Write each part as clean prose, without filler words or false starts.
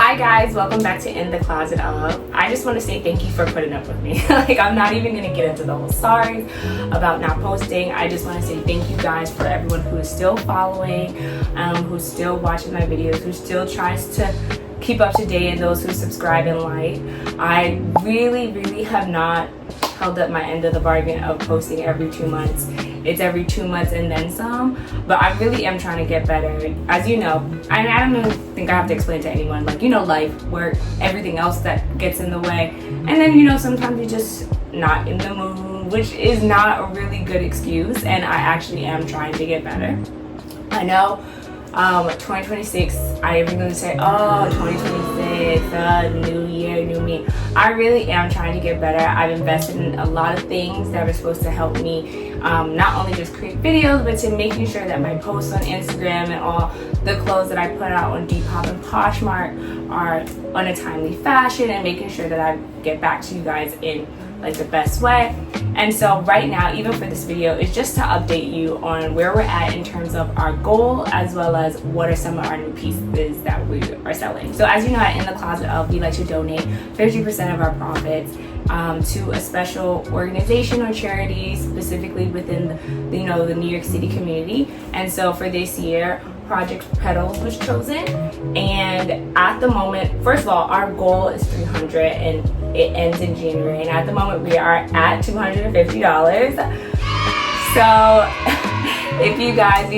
Hi guys, welcome back to In the Closet Of. I just want to say thank you for putting up with me. I'm not even going to get into the whole sorry about not posting. I just want to say thank you guys for everyone who is still following, who's still watching my videos, who still tries to keep up to date, and those who subscribe and like. I really have not held up my end of the bargain of posting every 2 months. It's every 2 months and then some, but I really am trying to get better. As you know, I don't even think I have to explain to anyone, life, work, everything else that gets in the way. And then, sometimes you're just not in the mood, which is not a really good excuse, and I actually am trying to get better. I know 2026, I am going to say, 2026, new year, new me. I really am trying to get better. I've invested in a lot of things that are supposed to help me not only just create videos, but to making sure that my posts on Instagram and all the clothes that I put out on Depop and Poshmark are on a timely fashion, and making sure that I get back to you guys in the best way. And so right now, even for this video, is just to update you on where we're at in terms of our goal, as well as what are some of our new pieces that we are selling. So as you know, at In the Closet Of, we like to donate 50% of our profits to a special organization or charity, specifically within the New York City community. And so for this year, Project Petals was chosen, and at the moment, first of all, our goal is 300 and it ends in January, and at the moment we are at $250. So if you guys,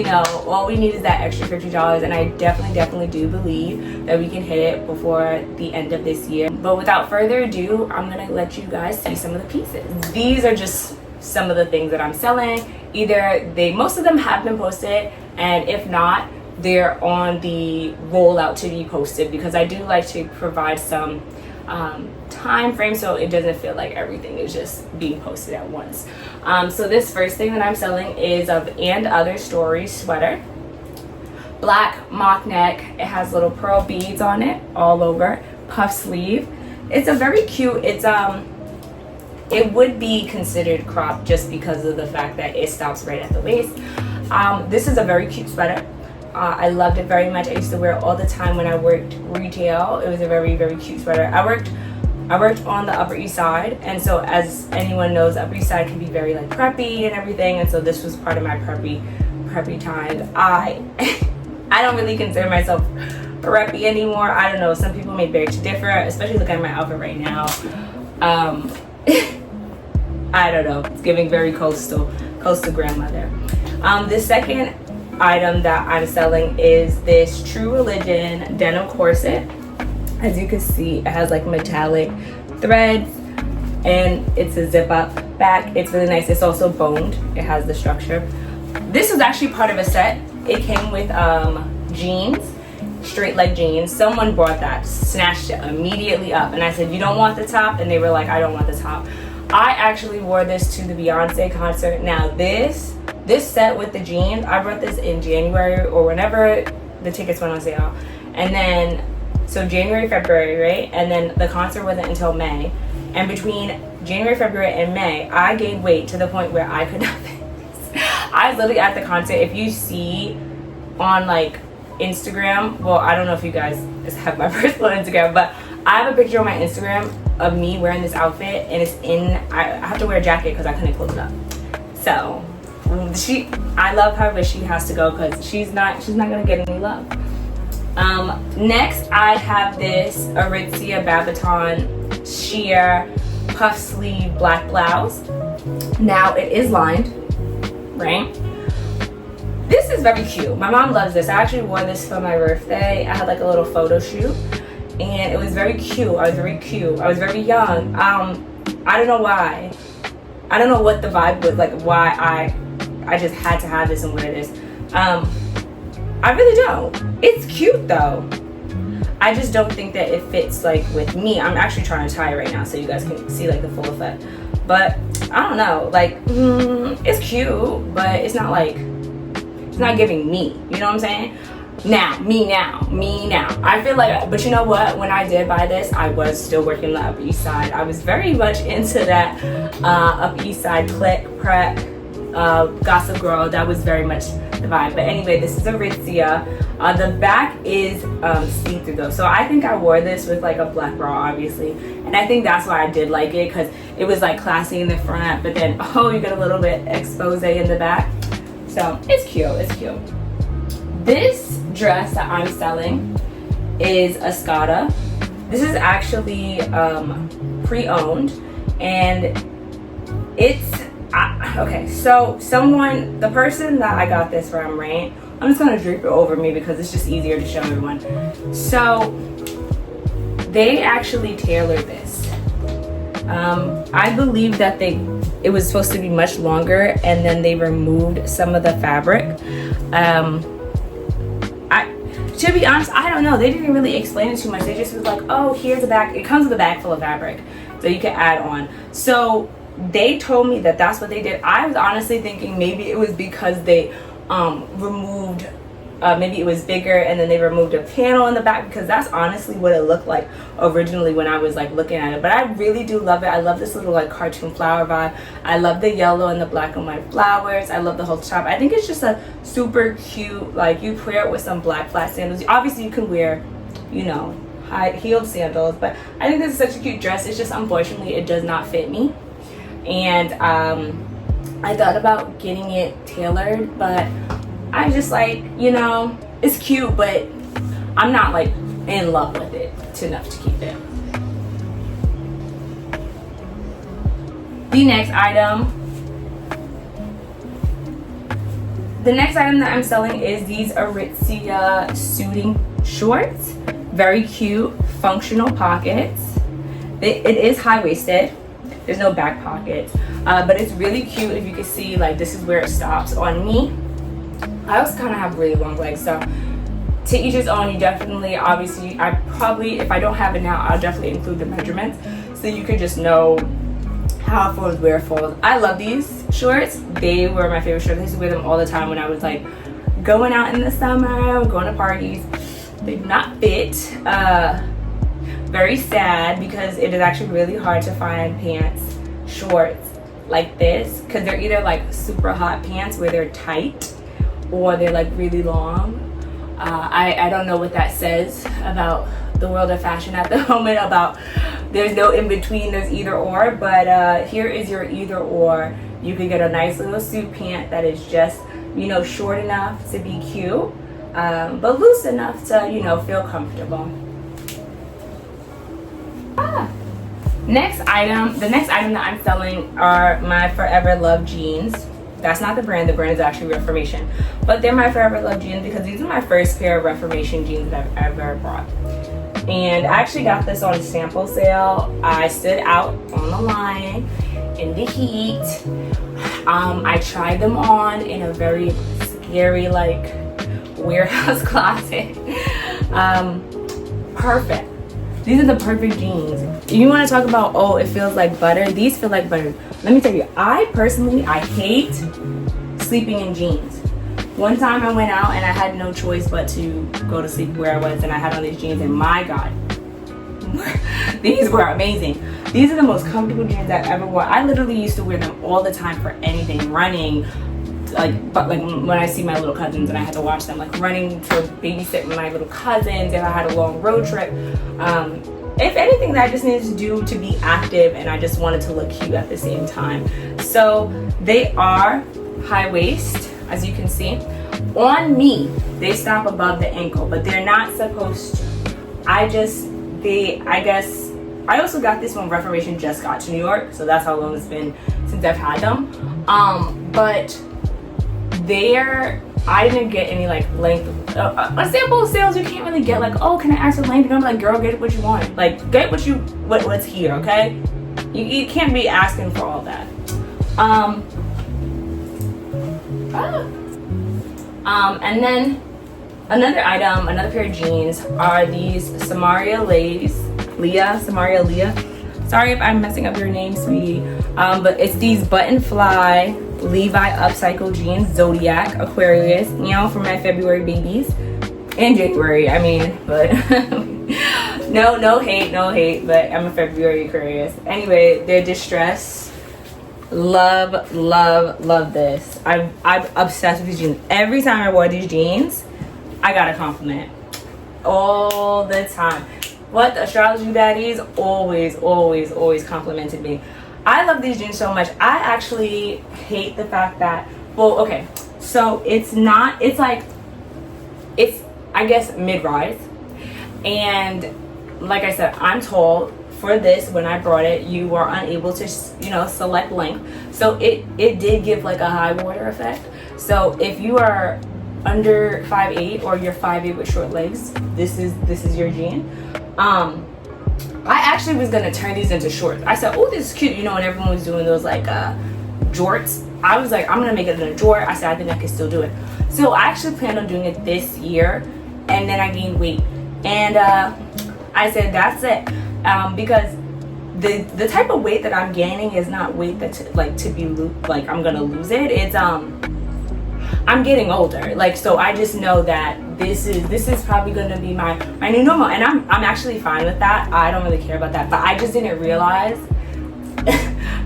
all we need is that extra $50, and I definitely do believe that we can hit it before the end of this year. But without further ado, I'm gonna let you guys see some of the pieces. These are just some of the things that I'm selling. Either most of them have been posted, and if not, they're on the rollout to be posted, because I do like to provide some time frame so it doesn't feel like everything is just being posted at once. So this first thing that I'm selling is of And Other Stories sweater. Black mock neck. It has little pearl beads on it all over. Puff sleeve. It's a very cute, it would be considered cropped just because of the fact that it stops right at the waist. This is a very cute sweater. I loved it very much. I used to wear it all the time when I worked retail. It was a very cute sweater. I worked on the Upper East Side, and so as anyone knows, Upper East Side can be very preppy and everything, and so this was part of my preppy times. I don't really consider myself preppy anymore. I don't know, some people may beg to differ, especially looking at my outfit right now. I don't know, it's giving very coastal grandmother. The second item that I'm selling is this True Religion denim corset. As you can see, it has metallic threads, and it's a zip up back. It's really nice. It's also boned. It has the structure. This was actually part of a set. It came with jeans, straight leg jeans. Someone bought that, snatched it immediately up, and I said, you don't want the top? And they were like, I don't want the top. I actually wore this to the Beyonce concert. Now this set with the jeans, I brought this in January or whenever the tickets went on sale. And then, so January, February, right? And then the concert wasn't until May. And between January, February, and May, I gained weight to the point where I could not fit this. I was literally at the concert. If you see on Instagram, well, I don't know if you guys have my personal Instagram, but I have a picture on my Instagram of me wearing this outfit, and it's I have to wear a jacket because I couldn't close it up. So I love her, but she has to go because she's not gonna get any love. Next I have this Aritzia Babaton sheer puff sleeve black blouse. Now it is lined, right? This is very cute. My mom loves this. I actually wore this for my birthday. I had a little photo shoot, and it was very cute. I was very cute. I was very young. I don't know why. I don't know what the vibe was, why I just had to have this and wear this. I really don't. It's cute though. I just don't think that it fits with me. I'm actually trying to tie it right now so you guys can see the full effect. But I don't know, it's cute, but it's not it's not giving me. You know what I'm saying? Me now. I feel but you know what? When I did buy this, I was still working the Upper East Side. I was very much into that Upper East Side click prep Gossip Girl. That was very much the vibe. But anyway, this is Aritzia. The back is see-through though, so I think I wore this with like a black bra, obviously, and I think that's why I did like it, because it was like classy in the front, but then you get a little bit expose in the back, so it's cute. It's cute. This dress that I'm selling is a Scada. This is actually pre-owned, and it's okay. So the person that I got this from, right? I'm just gonna drape it over me because it's just easier to show everyone. So they actually tailored this. I believe that it was supposed to be much longer, and then they removed some of the fabric. To be honest, I don't know. They didn't really explain it too much. They just was like, oh, here's a bag. It comes with a bag full of fabric, so you can add on. So they told me that that's what they did. I was honestly thinking maybe it was because they removed, maybe it was bigger and then they removed a panel in the back, because that's honestly what it looked like originally when I was like looking at it. But I really do love it. I love this little like cartoon flower vibe. I love the yellow and the black and white flowers. I love the whole top. I think it's just a super cute, like you pair it with some black flat sandals. Obviously you can wear, you know, high heeled sandals, but I think this is such a cute dress. It's just unfortunately it does not fit me, and I thought about getting it tailored, but I just like, you know, it's cute, but I'm not like in love with it enough to keep it. The next item that I'm selling is these Aritzia suiting shorts. Very cute, functional pockets. It is high-waisted. There's no back pockets, but it's really cute. If you can see, like, this is where it stops on me. I also kind of have really long legs, so to each his own. You definitely, obviously, I probably, if I don't have it now, I'll definitely include the measurements so you could just know how it folds, where it folds. I love these shorts. They were my favorite shorts. I used to wear them all the time when I was like going out in the summer, going to parties. They do not fit. Very sad, because it is actually really hard to find pants, shorts like this, because they're either like super hot pants where they're tight, or they're like really long. I don't know what that says about the world of fashion at the moment, about there's no in between, there's either or. But here is your either or. You can get a nice little suit pant that is just, you know, short enough to be cute, but loose enough to, you know, feel comfortable. The next item that I'm selling are my Forever Love jeans. That's not the brand is actually Reformation, but they're my Forever Love jeans because these are my first pair of Reformation jeans that I've ever bought. And I actually got this on a sample sale. I stood out on the line in the heat. I tried them on in a very scary like warehouse closet. Perfect. These are the perfect jeans. If you want to talk about, oh, it feels like butter, these feel like butter. Let me tell you, I hate sleeping in jeans. One time I went out and I had no choice but to go to sleep where I was, and I had on these jeans, and my God, these were amazing. These are the most comfortable jeans I've ever worn. I literally used to wear them all the time for anything, running, but when I see my little cousins and I had to watch them, like running to babysit my little cousins, and I had a long road trip. If anything, that I just needed to do to be active, and I just wanted to look cute at the same time. So they are high waist, as you can see. On me, they stop above the ankle, but they're not supposed to. I guess I also got this when Reformation just got to New York, so that's how long it's been since I've had them. But I didn't get any like length. A sample sales, you can't really get like, oh, can I ask for length? And I'm like, girl, get what you want. Like, get what's here, okay? You can't be asking for all that. And then another pair of jeans are these Samaria Leah. Sorry if I'm messing up your name, sweetie. But it's these button fly Levi upcycle jeans, Zodiac, Aquarius, you know, for my February babies. And January, I mean, but no hate, but I'm a February Aquarius. Anyway, they're distressed. Love, love, love this. I'm obsessed with these jeans. Every time I wore these jeans, I got a compliment. All the time. What, the astrology baddies always, always, always complimented me. I love these jeans so much. I actually hate the fact that, well, okay, so it's not, it's like, it's, I guess, mid-rise. And like I said, I'm tall. For this, when I brought it, you were unable to, you know, select length. So it did give like a high water effect. So if you are under 5'8" or you're 5'8" with short legs, this is your jean. I actually was gonna turn these into shorts. I said, oh, this is cute, you know, when everyone was doing those like jorts. I was like, I'm gonna make it in a jort. I said, I think I can still do it. So I actually planned on doing it this year, and then I gained weight, and I said, that's it. Because the type of weight that I'm gaining is not weight that I'm gonna lose it. It's I'm getting older, like, so I just know that this is probably gonna be my new normal, and I'm actually fine with that. I don't really care about that, but I just didn't realize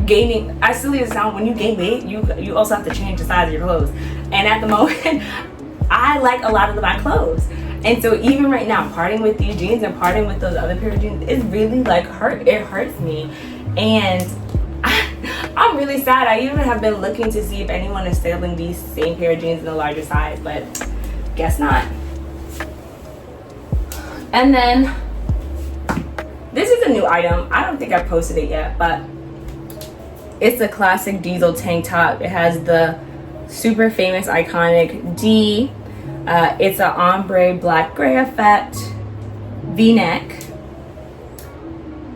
gaining, as silly as it sounds, when you gain weight, you also have to change the size of your clothes, and at the moment I like a lot of my clothes. And so even right now, parting with these jeans and parting with those other pair of jeans, it really like it hurts me. And I'm really sad. I even have been looking to see if anyone is selling these same pair of jeans in a larger size, but guess not. And then this is a new item. I don't think I posted it yet, but it's a classic diesel tank top. It has the super famous iconic D. It's an ombre black gray effect, V-neck,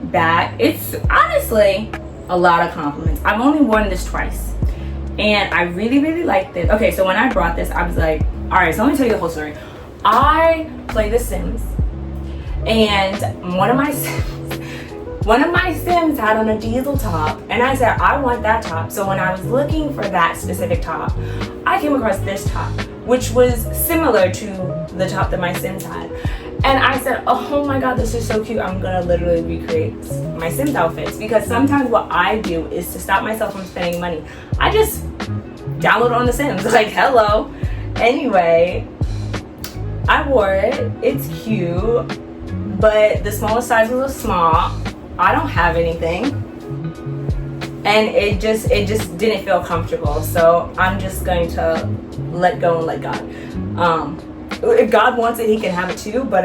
back. It's honestly a lot of compliments. I've only worn this twice, and I really, really liked it. Okay, so when I brought this, I was like, all right, so let me tell you the whole story. I play The Sims, and one of my Sims had on a diesel top, and I said, I want that top. So when I was looking for that specific top, I came across this top, which was similar to the top that my Sims had. And I said, oh my god, this is so cute. I'm gonna literally recreate my Sims outfits, because sometimes what I do is to stop myself from spending money, I just download it on The Sims, like, hello. Anyway, I wore it. It's cute, but the smallest size was a small. I don't have anything, and it just didn't feel comfortable. So I'm just going to let go and let God. If God wants it, he can have it too. But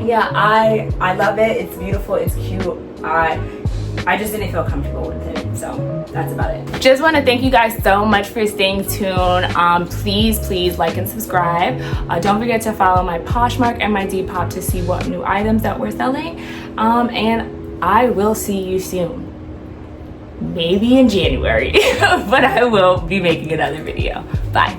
yeah, I love it. It's beautiful. It's cute. I just didn't feel comfortable with it. So that's about it. Just want to thank you guys so much for staying tuned. Please like and subscribe. Don't forget to follow my Poshmark and my Depop to see what new items that we're selling. And I will see you soon. Maybe in January, but I will be making another video. Bye.